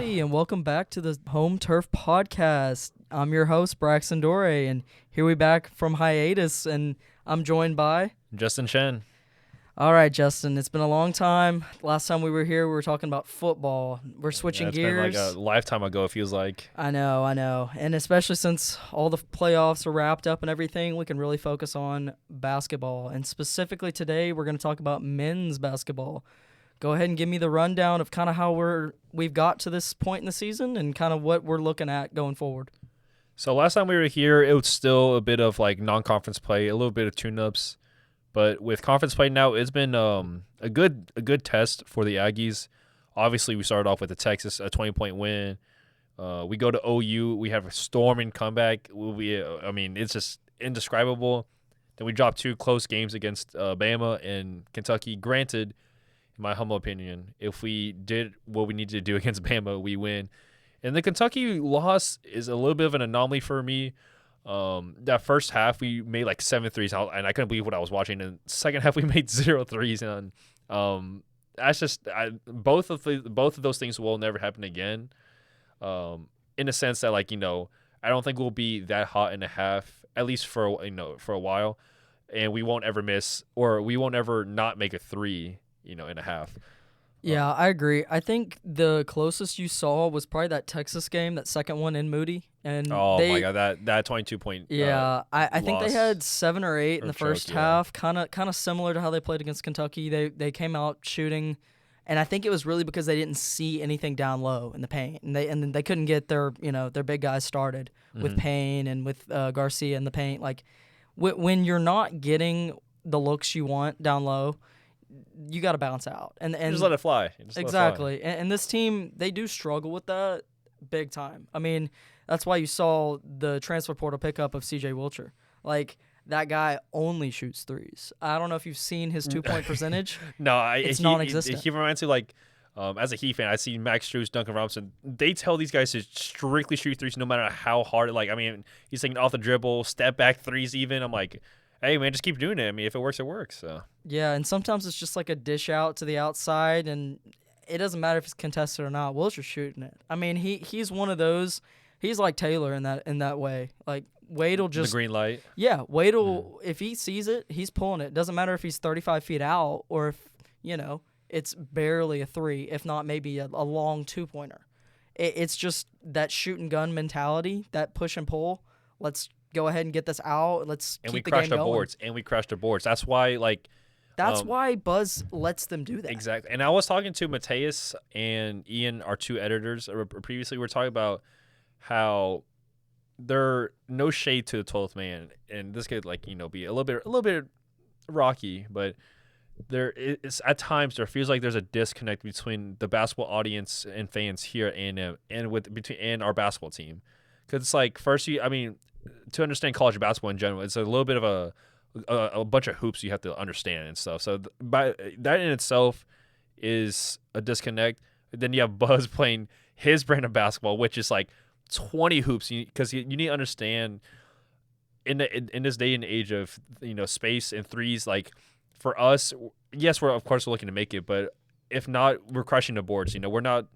everybody, and welcome back to the Home Turf Podcast. I'm your host, Braxton Dore, and here we back from hiatus, and I'm joined by Justin Chen. All right, Justin, it's been a long time. Last time we were here, we were talking about football. We're switching gears. It's been like a lifetime ago, it feels like. I know. And especially since all the playoffs are wrapped up and everything, we can really focus on basketball. And specifically today, we're going to talk about men's basketball. Go ahead and give me the rundown of kind of how we've got to this point in the season and kind of what we're looking at going forward. So last time we were here, it was still a bit of like non-conference play, a little bit of tune-ups. But with conference play now, it's been a good test for the Aggies. Obviously, we started off with the Texas, a 20-point win. We go to OU. We have a storming comeback. It's just indescribable. Then we dropped 2 close games against Bama and Kentucky. Granted, in my humble opinion, if we did what we needed to do against Bama, we win. And the Kentucky loss is a little bit of an anomaly for me. That first half, we made like 7 threes, and I couldn't believe what I was watching. And second half, we made 0 threes. And that's just both of those things will never happen again. In the sense that, like, I don't think we'll be that hot in a half, at least for a while. And we won't ever miss, or we won't ever not make a 3. In a half. Yeah, I agree. I think the closest you saw was probably that Texas game, that second one in Moody. And my God, that 22-point Yeah, I think they had 7 or 8 in the first half, kind of similar to how they played against Kentucky. They came out shooting, and I think it was really because they didn't see anything down low in the paint, and they couldn't get their big guys started with Payne and with Garcia in the paint. Like when you're not getting the looks you want down low, you got to bounce out and just let it fly. Exactly. And this team, they do struggle with that big time. I mean, that's why you saw the transfer portal pickup of C.J. Wilcher. Like, that guy only shoots threes. I don't know if you've seen his 2-point percentage. It's non-existent. He reminds me like, as a Heat fan, I see Max Strus, Duncan Robinson. They tell these guys to strictly shoot threes no matter how hard. Like, I mean, he's taking off the dribble, step back threes even. I'm like, hey, man, just keep doing it. I mean, if it works, it works. So. Yeah, and sometimes it's just like a dish out to the outside, and it doesn't matter if it's contested or not. Wilcher's shooting it. I mean, he's one of those. He's like Taylor in that way. Like, Wade will just – the green light. Yeah, Wade will if he sees it, he's pulling it. It doesn't matter if he's 35 feet out or if, it's barely a 3, if not maybe a long 2-pointer. It's just that shoot and gun mentality, that push and pull. Let's – go ahead and get this out. Let's keep the game going. And we crashed our boards. That's why, why Buzz lets them do that. Exactly. And I was talking to Mateus and Ian, our 2 editors, previously. We were talking about how there no shade to the 12th man, and this could be a little bit rocky, but there is at times there feels like there's a disconnect between the basketball audience and fans here at A&M and our basketball team, because it's like to understand college basketball in general, it's a little bit of a bunch of hoops you have to understand and stuff. So by that in itself is a disconnect. Then you have Buzz playing his brand of basketball, which is like 20 hoops, because you need to understand in this day and age of space and threes. Like for us, yes, we're looking to make it, but if not, we're crushing the boards. We're not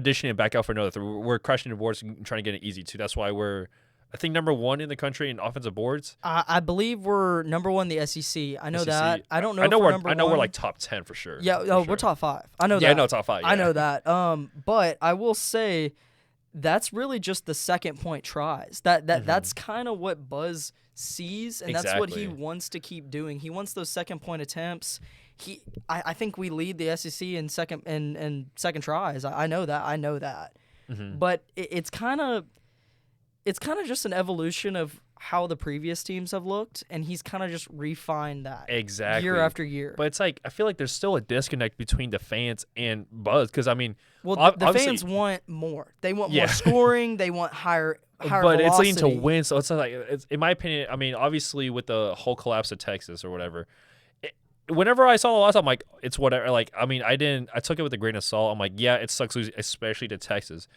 dishing it back out for another 3. We're crushing the boards and trying to get it easy too. That's why we're, I think, number 1 in the country in offensive boards. I believe we're number 1 in the SEC. I know SEC. That. I don't know. I know we're like top 10 for sure. Yeah. We're top 5. I know that. Yeah, I know top 5. Yeah. I know that. But I will say, that's really just the second point tries. That's kind of what Buzz sees, and that's what he wants to keep doing. He wants those second point attempts. I think we lead the SEC in second tries. I know that. But it's kind of just an evolution of how the previous teams have looked, and he's kind of just refined that year after year. But it's like, I feel like there's still a disconnect between the fans and Buzz, because the fans want more. They want more scoring. They want higher but velocity. It's leading to win, so it's like, in my opinion, obviously with the whole collapse of Texas or whatever, whenever I saw the loss, I'm like, it's whatever. Like, I took it with a grain of salt. I'm like, yeah, it sucks losing, especially to Texas.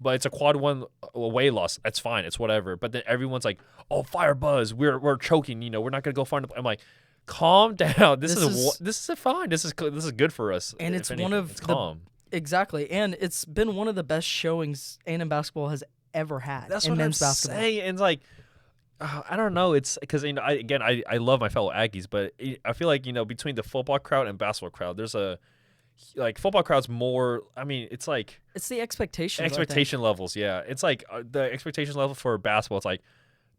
But it's a quad 1 away loss. That's fine. It's whatever. But then everyone's like, "Oh, fire Buzz! We're choking. We're not gonna go far." I'm like, calm down. This is fine. This is good for us. And it's Exactly, and it's been one of the best showings A&M basketball has ever had. That's in what men's I'm basketball. saying. And like, I don't know. It's because I love my fellow Aggies, but I feel like between the football crowd and basketball crowd, there's a football crowd's more. I mean, it's like it's the expectation levels. Yeah, it's like the expectation level for basketball. It's like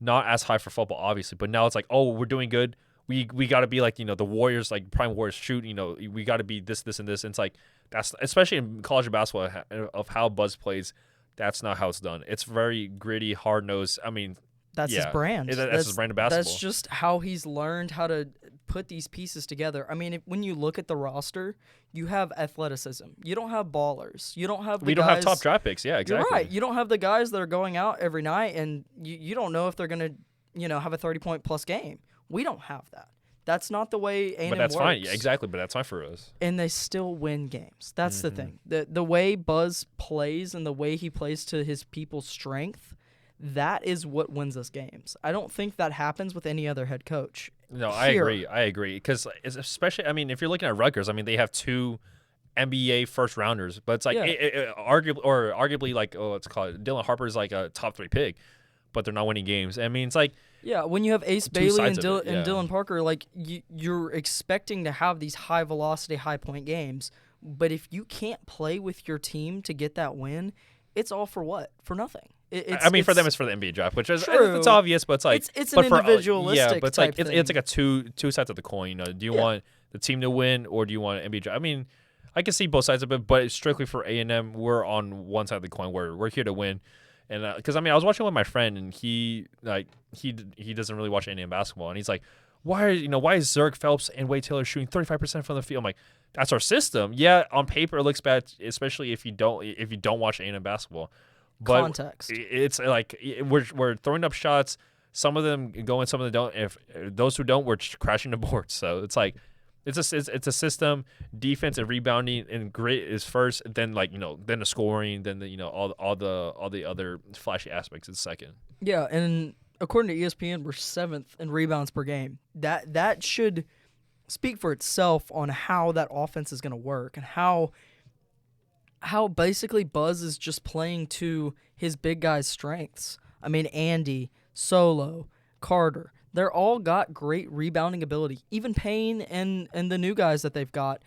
not as high for football, obviously, but now it's like, oh, we're doing good. We got to be like the Warriors, like Prime Warriors shoot. We got to be this, and this. And it's like that's especially in college basketball of how Buzz plays. That's not how it's done. It's very gritty, hard nosed. I mean, that's his brand. That's his brand of basketball. That's just how he's learned how to put these pieces together. I mean, when you look at the roster, you have athleticism. You don't have ballers. You don't have. We don't have top draft picks. Yeah, exactly. You're right. You don't have the guys that are going out every night, and you don't know if they're gonna have a 30-point plus game. We don't have that. That's not the way A&M works. But that's fine. Yeah, exactly. But that's fine for us. And they still win games. That's the thing. The way Buzz plays and the way he plays to his people's strength, that is what wins us games. I don't think that happens with any other head coach. No, I agree. Because especially, I mean, if you're looking at Rutgers, I mean, they have 2 NBA first rounders, but it's like arguably like let's call it Dylan Harper's like a top 3 pick, but they're not winning games. I mean, it's like. Yeah, when you have Ace Bailey and Dylan Parker, like you're expecting to have these high velocity, high point games, but if you can't play with your team to get that win, it's all for what? For nothing. For them, it's for the NBA draft, which is it's obvious, but it's like it's an individualistic but it's type like thing. It's like a two sides of the coin. Do you want the team to win or do you want an NBA draft? I mean, I can see both sides of it, but it's strictly for A&M. We're on one side of the coin where we're here to win. And because I was watching with my friend, and he doesn't really watch A&M basketball, and he's like, why is Zerg, Phelps, and Wade Taylor shooting 35% from the field? I'm like, that's our system. Yeah, on paper it looks bad, especially if you don't watch A&M basketball. But context. It's like we're throwing up shots. Some of them go in, some of them don't. If those who don't, we're crashing the board. So it's like. It's a system. Defense and rebounding and grit is first. Then then the scoring. Then all the other flashy aspects is second. Yeah, and according to ESPN, we're 7th in rebounds per game. That should speak for itself on how that offense is going to work and how basically Buzz is just playing to his big guys' strengths. I mean, Andy, Solo, Carter. They're all got great rebounding ability. Even Payne and the new guys that they've got,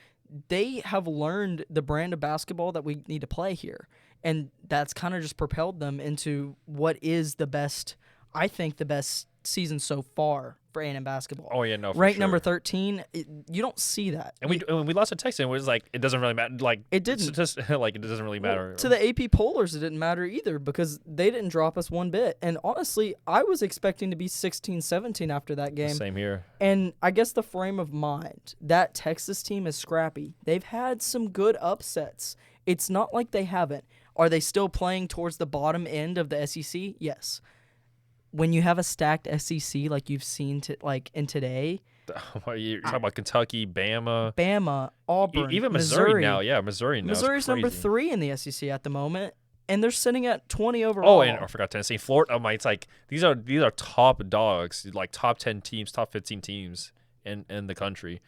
they have learned the brand of basketball that we need to play here. And that's kind of just propelled them into what is the best season so far for A&M basketball. Oh, yeah, no, for Ranked sure. number 13, you don't see that. And we lost to Texas, and it was like, it doesn't really matter. Like, it didn't. It doesn't really matter. Well, to the AP pollers, it didn't matter either because they didn't drop us one bit. And honestly, I was expecting to be 16-17 after that game. Same here. And I guess the frame of mind, that Texas team is scrappy. They've had some good upsets. It's not like they haven't. Are they still playing towards the bottom end of the SEC? Yes. When you have a stacked SEC like you've seen in today, you're talking about Kentucky, Bama, Auburn, even Missouri now. Yeah, Missouri now. Missouri's number 3 in the SEC at the moment, and they're sitting at 20 overall. Oh, and I forgot Tennessee, Florida. It's like these are top dogs, like top 10 teams, top 15 teams in the country.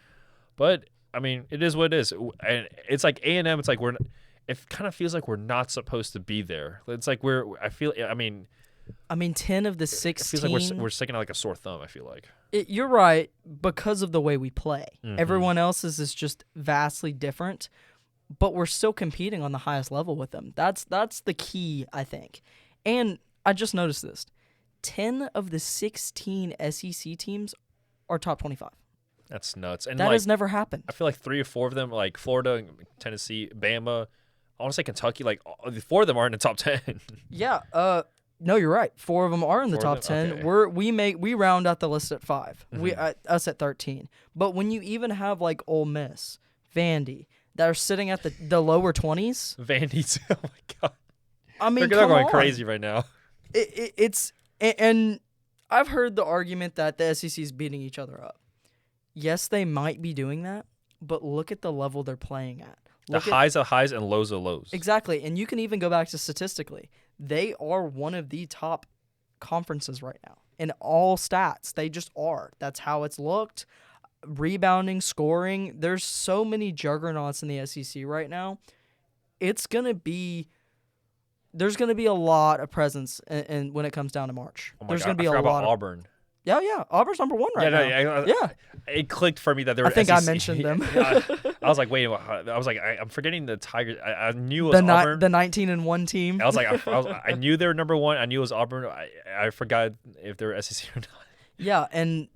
But I mean, it is what it is, and it's like A&M. It's like it kind of feels like we're not supposed to be there. It's like 10 of the 16. It feels like we're sticking out like a sore thumb, I feel like. You're right, because of the way we play. Mm-hmm. Everyone else's is just vastly different, but we're still competing on the highest level with them. That's the key, I think. And I just noticed this. 10 of the 16 SEC teams are top 25. That's nuts. And that has never happened. I feel like 3 or 4 of them, like Florida, Tennessee, Bama, I want to say Kentucky, like 4 of them are in the top 10. Yeah, no, you're right. 4 of them are in the top 10. Okay. We round out the list at 5. Mm-hmm. Us at 13. But when you even have like Ole Miss, Vandy, that are sitting at the lower 20s. Vandy's, oh my god. I mean, they're going crazy right now. And I've heard the argument that the SEC is beating each other up. Yes, they might be doing that, but look at the level they're playing at. Highs of highs and lows of lows. Exactly, and you can even go back to statistically. They are one of the top conferences right now in all stats. They just are. That's how it's looked. Rebounding, scoring. There's so many juggernauts in the SEC right now. it's going to be there's going to be a lot of presence and when it comes down to March. There's going to be a lot about of Auburn. Yeah. Auburn's number 1 right now. Yeah. It clicked for me that they were I think SEC. I mentioned them. I was like, wait, I was like, I'm forgetting the Tigers. I knew it was Auburn. The 19-1 team. I was like, I knew they were number 1. I knew it was Auburn. I forgot if they were SEC or not. Yeah, and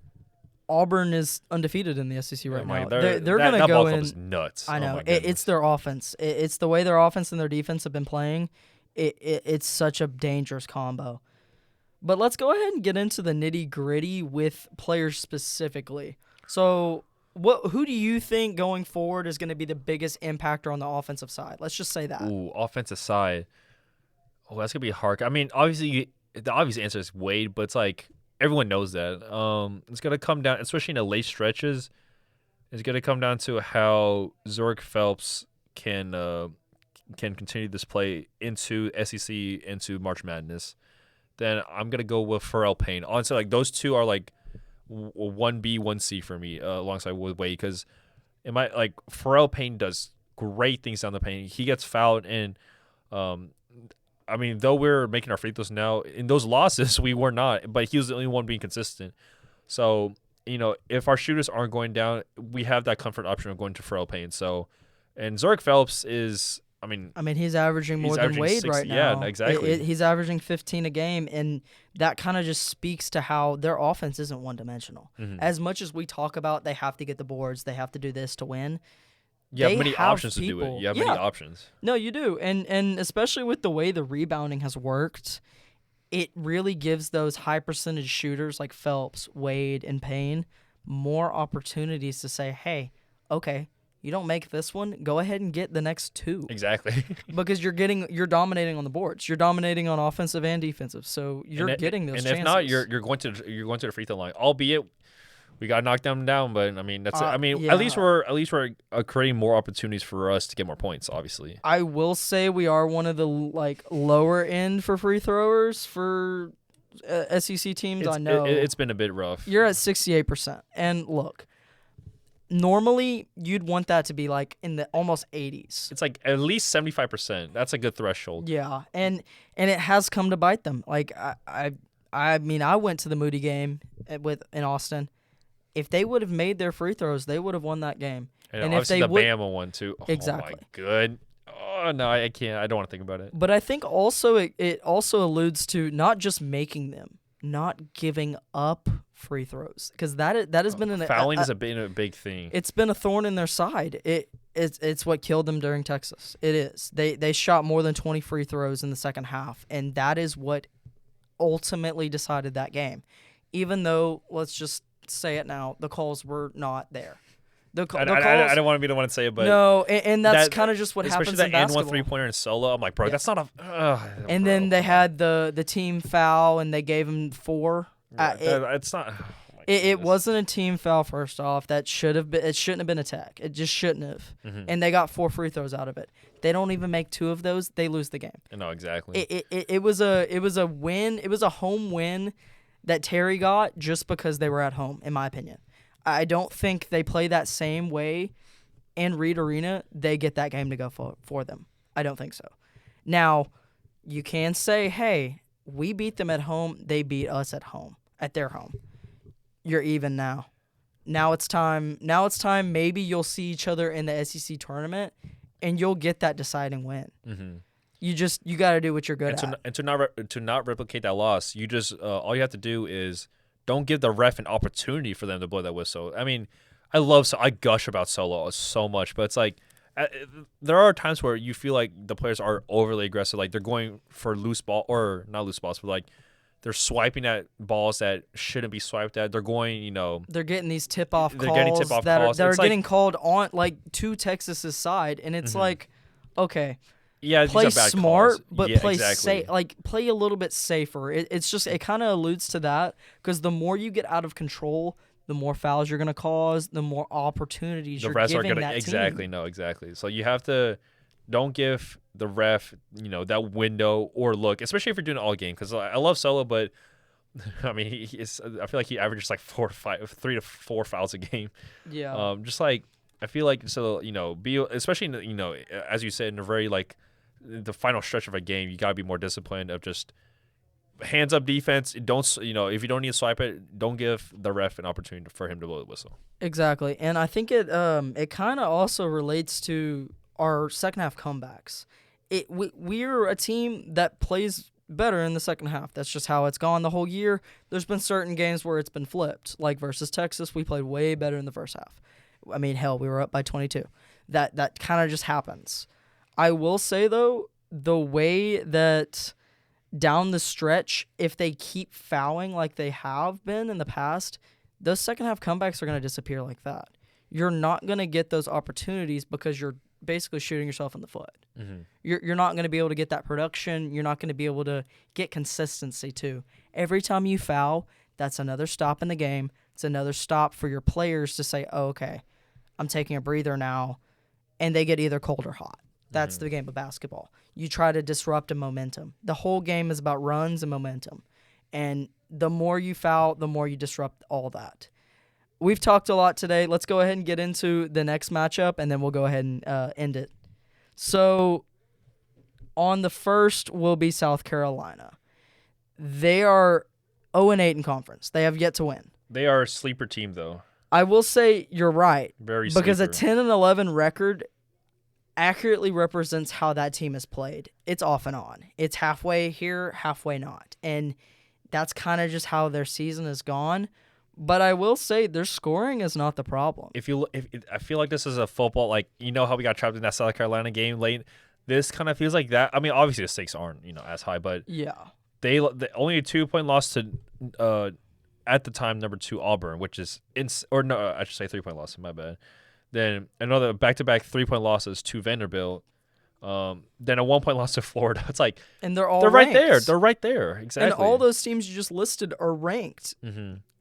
Auburn is undefeated in the SEC right now. They're going to go in. Is nuts. I know. It's their offense. It's the way their offense and their defense have been playing. It's such a dangerous combo. But let's go ahead and get into the nitty-gritty with players specifically. So who do you think going forward is going to be the biggest impactor on the offensive side? Let's just say that. Ooh, offensive side. Oh, that's going to be hard. I mean, obviously, the obvious answer is Wade, but it's like everyone knows that. It's going to come down, especially in the late stretches, it's going to come down to how Zoric Phelps can continue this play into SEC, into March Madness. Then I'm going to go with Pharrell Payne. Honestly, like those two are like 1B, 1C for me alongside with Wade because Pharrell Payne does great things down the paint. He gets fouled and I mean, though we're making our free throws now, in those losses we were not, but he was the only one being consistent. So, if our shooters aren't going down, we have that comfort option of going to Pharrell Payne. So, and Zoric Phelps is I mean, he's averaging more than Wade 60, right now. Yeah, exactly. He's averaging 15 a game, and that kind of just speaks to how their offense isn't one-dimensional. Mm-hmm. As much as we talk about they have to get the boards, they have to do this to win, you have many options to do it. You have many options. No, you do. And especially with the way the rebounding has worked, it really gives those high-percentage shooters like Phelps, Wade, and Payne more opportunities to say, hey, okay, you don't make this one, go ahead and get the next 2. Exactly. Because you're dominating on the boards. You're dominating on offensive and defensive. So you're getting those chances. And if not, you're going to the free throw line. Albeit we got to knock them down, but I mean that's at least we're creating more opportunities for us to get more points, obviously. I will say we are one of the lower end for free throwers for SEC teams. I know it's been a bit rough. You're at 68%. And look, normally, you'd want that to be like in the almost 80s. It's like at least 75%. That's a good threshold. Yeah, and it has come to bite them. Like I mean, I went to the Moody game in Austin. If they would have made their free throws, they would have won that game. And if they Bama one too. Exactly. Oh my good. Oh no, I can't. I don't want to think about it. But I think also it also alludes to not just making them, not giving up free throws, because that has been fouling has been a big thing. It's been a thorn in their side. It's what killed them during Texas. It is. They shot more than 20 free throws in the second half, and that is what ultimately decided that game. Even though, let's just say it now, the calls were not there. The calls, I don't want to be the one to say it, but no, and that's kind of just what happens in basketball. Especially that and 1 3-pointer in solo. I'm like, bro, that's not a. And then they had the team foul, and they gave him 4. It's not. It wasn't a team foul. First off, that should have been. It shouldn't have been a tech. It just shouldn't have. Mm-hmm. And they got 4 free throws out of it. They don't even make 2 of those. They lose the game. No, exactly. It was a win. It was a home win that Terry got just because they were at home, in my opinion. I don't think they play that same way in Reed Arena. They get that game to go for them. I don't think so. Now, you can say, hey, we beat them at home. They beat us at home, at their home. You're even now. Now it's time. Maybe you'll see each other in the SEC tournament, and you'll get that deciding win. Mm-hmm. You got to do what you're good at. And to not replicate that loss, you just all you have to do is don't give the ref an opportunity for them to blow that whistle. I mean, I gush about Solo so much, but it's like there are times where you feel like the players are overly aggressive, like they're going for loose ball or not loose balls, but like they're swiping at balls that shouldn't be swiped at. They're going, they're getting these tip-off calls that are getting called on to Texas's side, and it's like, okay. Yeah, play smart, calls. But play exactly. safe. Like play a little bit safer. It's just it kind of alludes to that because the more you get out of control, the more fouls you're gonna cause, the more opportunities you're giving that team. Exactly. No, exactly. So you have to don't give the ref that window or look, especially if you're doing it all game. Because I love Solo, but I mean I feel like he averages like 3 to 4 fouls a game. Yeah. Just like I feel like be especially as you said in a very like the final stretch of a game, you gotta be more disciplined of just hands up defense. Don't if you don't need to swipe it, don't give the ref an opportunity for him to blow the whistle. Exactly, and I think it kind of also relates to our second half comebacks. We're a team that plays better in the second half. That's just how it's gone the whole year. There's been certain games where it's been flipped, like versus Texas. We played way better in the first half. I mean, hell, we were up by 22. That kind of just happens. I will say, though, the way that down the stretch, if they keep fouling like they have been in the past, those second half comebacks are going to disappear like that. You're not going to get those opportunities because you're basically shooting yourself in the foot. Mm-hmm. You're not going to be able to get that production. You're not going to be able to get consistency, too. Every time you foul, that's another stop in the game. It's another stop for your players to say, oh, okay, I'm taking a breather now, and they get either cold or hot. That's the game of basketball. You try to disrupt a momentum. The whole game is about runs and momentum. And the more you foul, the more you disrupt all that. We've talked a lot today. Let's go ahead and get into the next matchup, and then we'll go ahead and end it. So on the first will be South Carolina. They are 0-8 in conference. They have yet to win. They are a sleeper team, though. I will say you're right. Very because sleeper. A 10-11 record accurately represents how that team is played. It's off and on. It's halfway here, halfway not. And that's kind of just how their season has gone. But I will say their scoring is not the problem. If I feel like this is a football, like how we got trapped in that South Carolina game late. This kind of feels like that. I mean, obviously the stakes aren't as high, but yeah, they only a 2-point loss to at the time number 2 Auburn, which is I should say 3-point loss. My bad. Then another back-to-back 3-point losses to Vanderbilt. Then a 1-point loss to Florida. It's like, and they're ranked. right there. They're right there. Exactly. And all those teams you just listed are ranked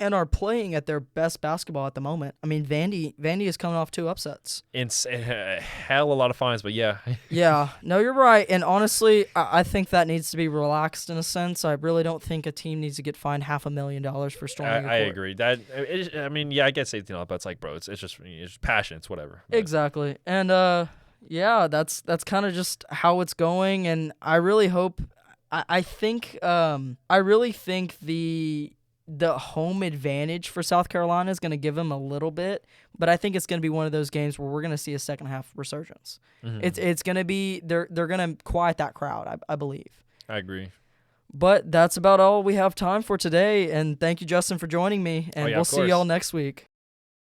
and are playing at their best basketball at the moment. I mean, Vandy is coming off 2 upsets. Hell, a lot of fines, but yeah. Yeah, no, you're right. And honestly, I think that needs to be relaxed in a sense. I really don't think a team needs to get fined $500,000 for storming a court. I agree. I guess but it's like, bro, it's just passion. It's whatever. But. Exactly. And yeah, that's kind of just how it's going, and I really hope. I really think the home advantage for South Carolina is going to give them a little bit, but I think it's going to be one of those games where we're going to see a second half resurgence. Mm-hmm. It's going to be they're going to quiet that crowd. I believe. I agree. But that's about all we have time for today, and thank you, Justin, for joining me, and we'll see y'all next week.